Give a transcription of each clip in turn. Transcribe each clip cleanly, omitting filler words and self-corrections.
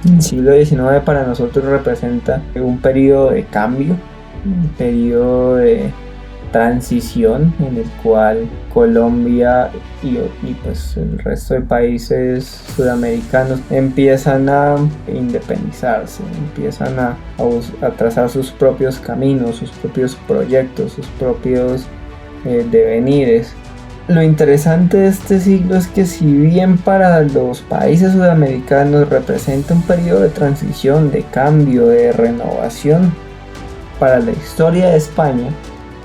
El siglo XIX para nosotros representa un periodo de cambio, un periodo de transición en el cual Colombia y pues el resto de países sudamericanos empiezan a independizarse, empiezan a trazar sus propios caminos, sus propios proyectos, sus propios devenires. Lo interesante de este siglo es que si bien para los países sudamericanos representa un periodo de transición, de cambio, de renovación, para la historia de España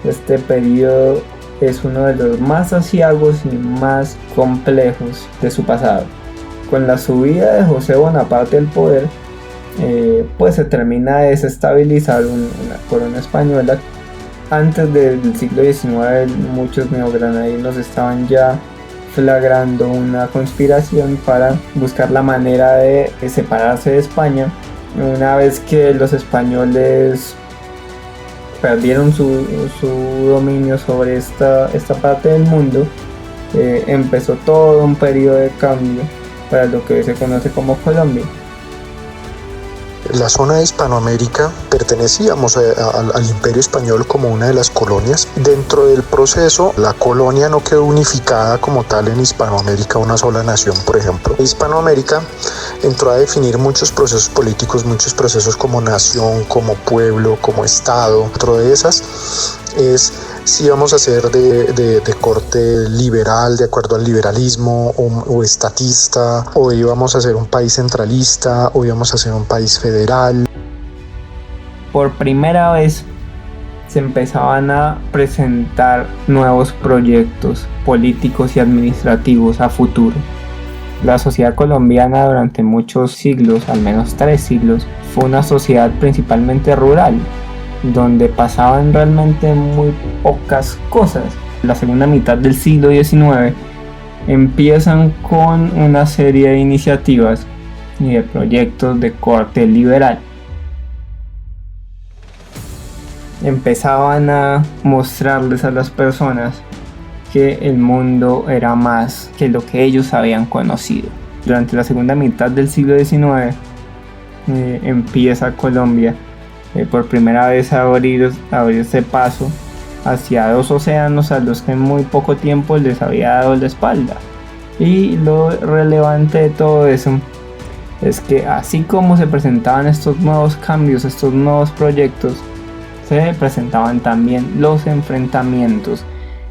este periodo es uno de los más aciagos y más complejos de su pasado. Con la subida de José Bonaparte al poder, pues se termina de desestabilizar una corona española. Antes del siglo XIX muchos neogranadinos estaban ya flagrando una conspiración para buscar la manera de separarse de España. Una vez que los españoles perdieron su dominio sobre esta parte del mundo, empezó todo un periodo de cambio para lo que hoy se conoce como Colombia. La zona de Hispanoamérica pertenecíamos al Imperio Español como una de las colonias. Dentro del proceso, la colonia no quedó unificada como tal en Hispanoamérica, una sola nación, por ejemplo. Hispanoamérica entró a definir muchos procesos políticos, muchos procesos como nación, como pueblo, como estado. Dentro de esas es si vamos a ser de corte liberal, de acuerdo al liberalismo, o estatista, o íbamos a ser un país centralista, o íbamos a ser un país federal. Por primera vez se empezaban a presentar nuevos proyectos políticos y administrativos a futuro. La sociedad colombiana durante muchos siglos, al menos 3 siglos, fue una sociedad principalmente rural, donde pasaban realmente muy pocas cosas. La segunda mitad del siglo XIX empiezan con una serie de iniciativas y de proyectos de corte liberal. Empezaban a mostrarles a las personas que el mundo era más que lo que ellos habían conocido. Durante la segunda mitad del siglo XIX empieza Colombia por primera vez a abrirse paso hacia 2 océanos a los que en muy poco tiempo les había dado la espalda. Y lo relevante de todo eso es que así como se presentaban estos nuevos cambios, estos nuevos proyectos, se presentaban también los enfrentamientos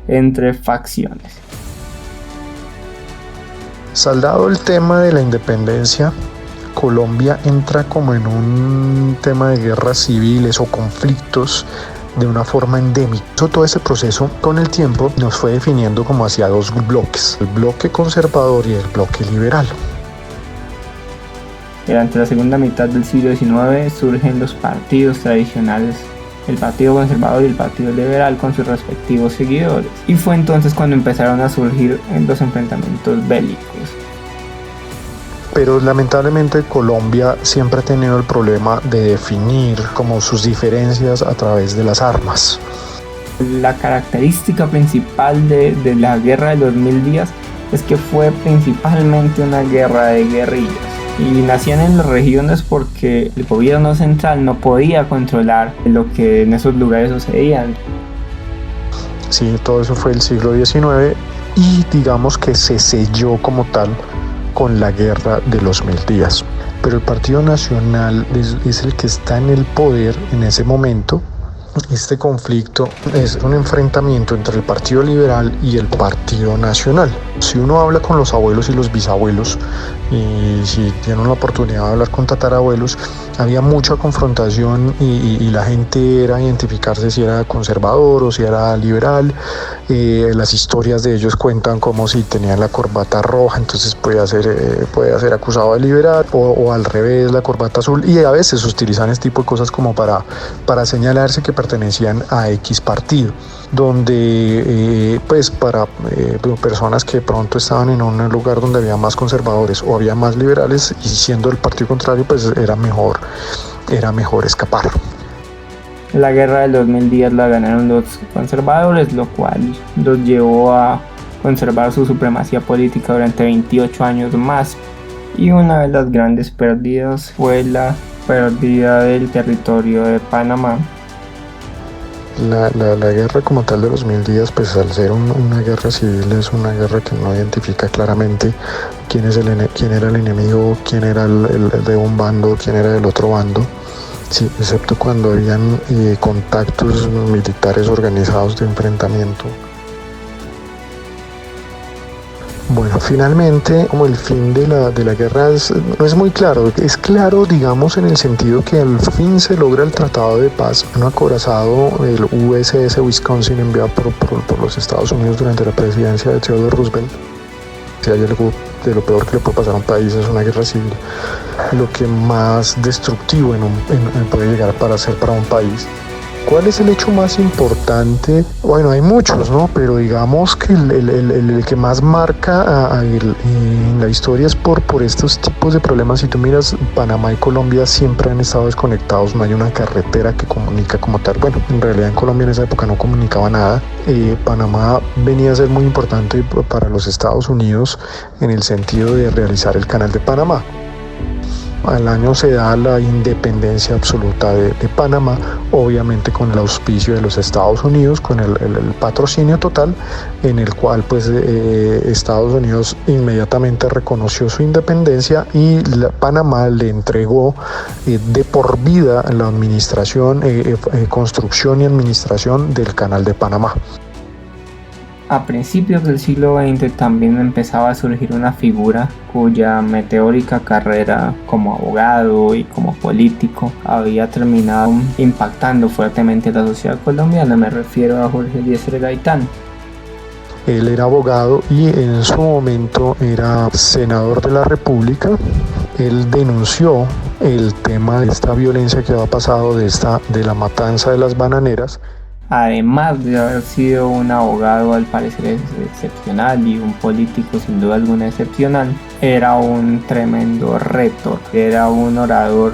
entre facciones. Saldado el tema de la independencia, Colombia entra como en un tema de guerras civiles o conflictos de una forma endémica. Todo ese proceso con el tiempo nos fue definiendo como hacia 2 bloques, el bloque conservador y el bloque liberal. Durante la segunda mitad del siglo XIX surgen los partidos tradicionales, el Partido Conservador y el Partido Liberal con sus respectivos seguidores. Y fue entonces cuando empezaron a surgir los enfrentamientos bélicos. Pero lamentablemente Colombia siempre ha tenido el problema de definir como sus diferencias a través de las armas. La característica principal de la guerra de los 1000 días es que fue principalmente una guerra de guerrillas. Y nacían en las regiones porque el gobierno central no podía controlar lo que en esos lugares sucedía. Sí, todo eso fue el siglo XIX y digamos que se selló como tal con la guerra de los 1000 días. Pero el Partido Nacional es el que está en el poder en ese momento. Este conflicto es un enfrentamiento entre el Partido Liberal y el Partido Nacional. Si uno habla con los abuelos y los bisabuelos, y si tienen la oportunidad de hablar con tatarabuelos, había mucha confrontación y la gente era identificarse si era conservador o si era liberal. Las historias de ellos cuentan como si tenían la corbata roja, entonces podía ser acusado de liberal, o al revés, la corbata azul, y a veces utilizan este tipo de cosas como para señalarse que pertenecían a X partido, donde pues para personas que de pronto estaban en un lugar donde había más conservadores o había más liberales, y siendo el partido contrario, pues era mejor escapar. La guerra de los 1000 días la ganaron los conservadores, lo cual los llevó a conservar su supremacía política durante 28 años más. y una de las grandes pérdidas fue la pérdida del territorio de Panamá. La guerra como tal de los 1000 días, pues al ser una guerra civil, es una guerra que no identifica claramente quién era el enemigo, quién era el de un bando, quién era del otro bando. Sí, excepto cuando habían contactos militares organizados de enfrentamiento. Bueno, finalmente, como el fin de la guerra no es muy claro. Es claro, digamos, en el sentido que al fin se logra el Tratado de Paz, un acorazado, el USS Wisconsin, enviado por los Estados Unidos durante la presidencia de Theodore Roosevelt. Si hay algo de lo peor que le puede pasar a un país es una guerra civil, lo que más destructivo puede llegar para ser para un país. ¿Cuál es el hecho más importante? Bueno, hay muchos, ¿no? Pero digamos que el que más marca en la historia es por estos tipos de problemas. Si tú miras, Panamá y Colombia siempre han estado desconectados, no hay una carretera que comunica como tal. Bueno, en realidad en Colombia en esa época no comunicaba nada. Panamá venía a ser muy importante para los Estados Unidos en el sentido de realizar el Canal de Panamá. Al año se da la independencia absoluta de Panamá, obviamente con el auspicio de los Estados Unidos, con el patrocinio total, en el cual pues Estados Unidos inmediatamente reconoció su independencia y Panamá le entregó de por vida la administración, construcción y administración del Canal de Panamá. A principios del siglo XX también empezaba a surgir una figura cuya meteórica carrera como abogado y como político había terminado impactando fuertemente la sociedad colombiana. Me refiero a Jorge Eliezer Gaitán. Él era abogado y en su momento era senador de la República. Él denunció el tema de esta violencia que había pasado de la matanza de las bananeras. Además de haber sido un abogado al parecer excepcional y un político sin duda alguna excepcional, era un tremendo retor, era un orador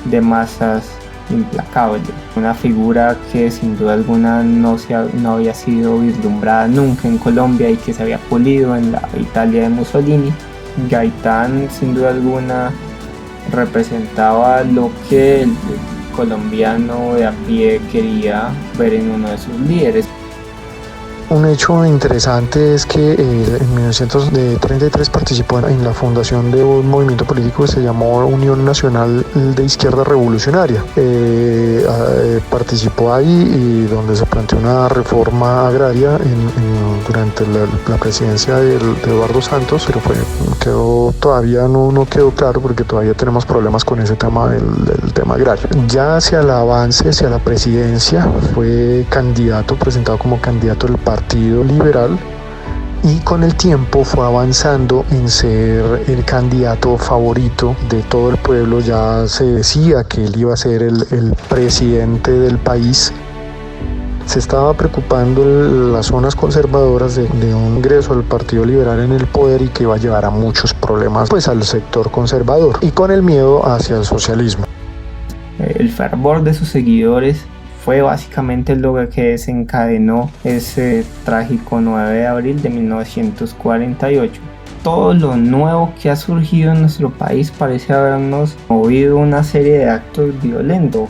de masas implacable, una figura que sin duda alguna no había sido vislumbrada nunca en Colombia y que se había pulido en la Italia de Mussolini. Gaitán sin duda alguna representaba lo que el colombiano de a pie quería ver en uno de sus líderes. Un hecho interesante es que en 1933 participó en la fundación de un movimiento político que se llamó Unión Nacional de Izquierda Revolucionaria. Participó ahí y donde se planteó una reforma agraria durante la presidencia de Eduardo Santos, pero todavía no quedó claro porque todavía tenemos problemas con ese tema del tema agrario. Ya hacia el avance, hacia la presidencia, fue presentado como candidato del Partido Liberal y con el tiempo fue avanzando en ser el candidato favorito de todo el pueblo. Ya se decía que él iba a ser el presidente del país. Se estaba preocupando las zonas conservadoras de un ingreso al Partido Liberal en el poder y que iba a llevar a muchos problemas pues al sector conservador y con el miedo hacia el socialismo. El fervor de sus seguidores fue básicamente lo que desencadenó ese trágico 9 de abril de 1948. Todo lo nuevo que ha surgido en nuestro país parece habernos movido una serie de actos violentos.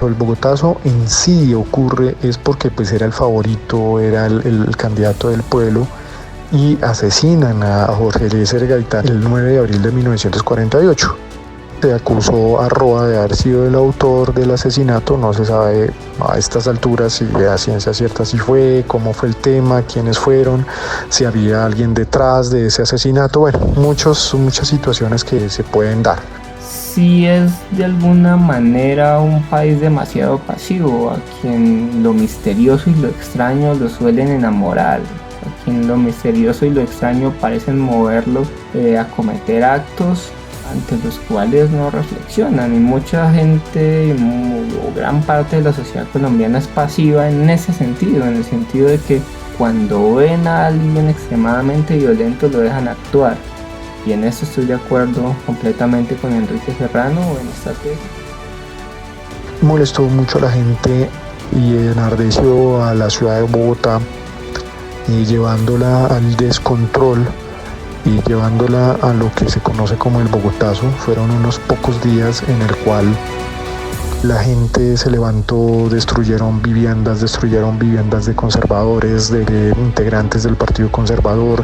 El Bogotazo en sí ocurre es porque pues era el favorito, era el candidato del pueblo y asesinan a Jorge Eliezer Gaitán el 9 de abril de 1948. Se acusó a Roa de haber sido el autor del asesinato. No se sabe a estas alturas si a ciencia cierta si fue, cómo fue el tema, quiénes fueron, si había alguien detrás de ese asesinato. Bueno, muchas situaciones que se pueden dar. Sí, es de alguna manera un país demasiado pasivo, a quien lo misterioso y lo extraño lo suelen enamorar, a quien lo misterioso y lo extraño parecen moverlo a cometer actos ante los cuales no reflexionan, y mucha gente o gran parte de la sociedad colombiana es pasiva en ese sentido, en el sentido de que cuando ven a alguien extremadamente violento lo dejan actuar, y en eso estoy de acuerdo completamente con Enrique Serrano en esta tesis. Molestó mucho a la gente y enardeció a la ciudad de Bogotá, llevándola al descontrol y llevándola a lo que se conoce como el Bogotazo. Fueron unos pocos días en el cual la gente se levantó, destruyeron viviendas de conservadores, de integrantes del Partido Conservador,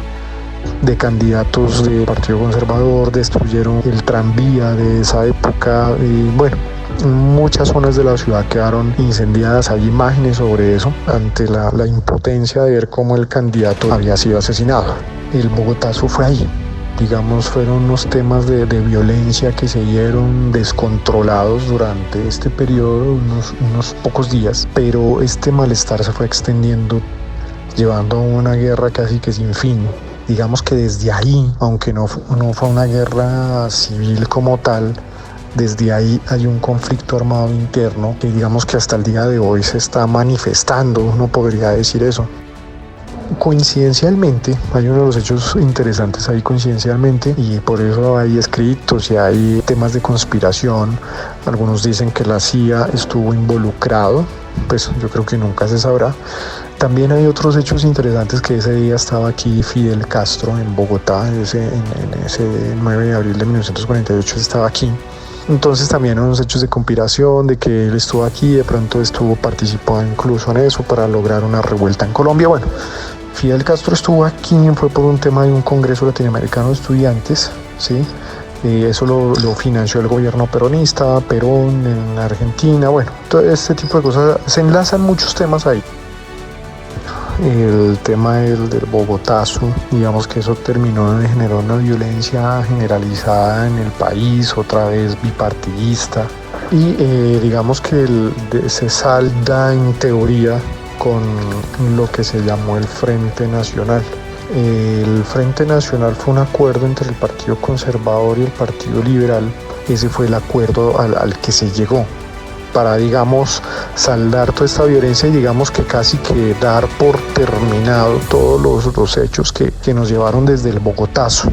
de candidatos del Partido Conservador, destruyeron el tranvía de esa época y bueno, muchas zonas de la ciudad quedaron incendiadas. Hay imágenes sobre eso ante la impotencia de ver cómo el candidato había sido asesinado. El Bogotazo fue ahí. Digamos, fueron unos temas de violencia que se dieron descontrolados durante este periodo, unos pocos días, pero este malestar se fue extendiendo, llevando a una guerra casi que sin fin. Digamos que desde ahí, aunque no fue una guerra civil como tal, desde ahí hay un conflicto armado interno que digamos que hasta el día de hoy se está manifestando, uno podría decir eso. Coincidencialmente, hay uno de los hechos interesantes ahí coincidencialmente, y por eso hay escritos y hay temas de conspiración. Algunos dicen que la CIA estuvo involucrado, pues yo creo que nunca se sabrá. También hay otros hechos interesantes, que ese día estaba aquí Fidel Castro en Bogotá, en ese 9 de abril de 1948 estaba aquí. Entonces también hay unos hechos de conspiración, de que él estuvo aquí, de pronto participó incluso en eso para lograr una revuelta en Colombia. Bueno, Fidel Castro estuvo aquí, fue por un tema de un congreso latinoamericano de estudiantes, ¿sí? Eso lo financió el gobierno peronista, Perón en Argentina, bueno, todo este tipo de cosas, se enlazan muchos temas ahí. El tema del Bogotazo, digamos que eso generó una violencia generalizada en el país, otra vez bipartidista, y digamos que se salda en teoría con lo que se llamó el Frente Nacional. El Frente Nacional fue un acuerdo entre el Partido Conservador y el Partido Liberal. Ese fue el acuerdo al que se llegó para, digamos, saldar toda esta violencia y digamos que casi que dar por terminado todos los hechos que nos llevaron desde el Bogotazo.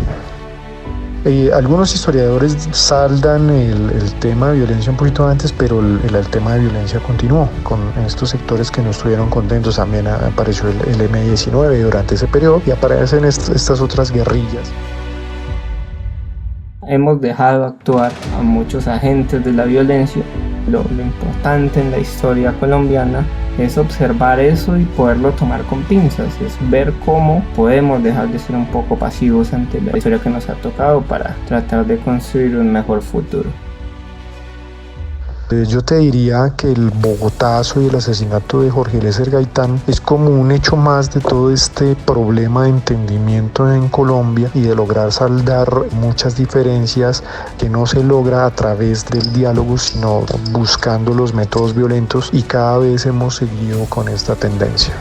Algunos historiadores saldan el tema de violencia un poquito antes, pero el tema de violencia continuó con estos sectores que no estuvieron contentos. También apareció el M-19 durante ese periodo y aparecen estas otras guerrillas. Hemos dejado actuar a muchos agentes de la violencia. Lo importante en la historia colombiana es observar eso y poderlo tomar con pinzas, es ver cómo podemos dejar de ser un poco pasivos ante la historia que nos ha tocado para tratar de construir un mejor futuro. Yo te diría que el Bogotazo y el asesinato de Jorge Eliezer Gaitán es como un hecho más de todo este problema de entendimiento en Colombia y de lograr saldar muchas diferencias que no se logra a través del diálogo, sino buscando los métodos violentos, y cada vez hemos seguido con esta tendencia.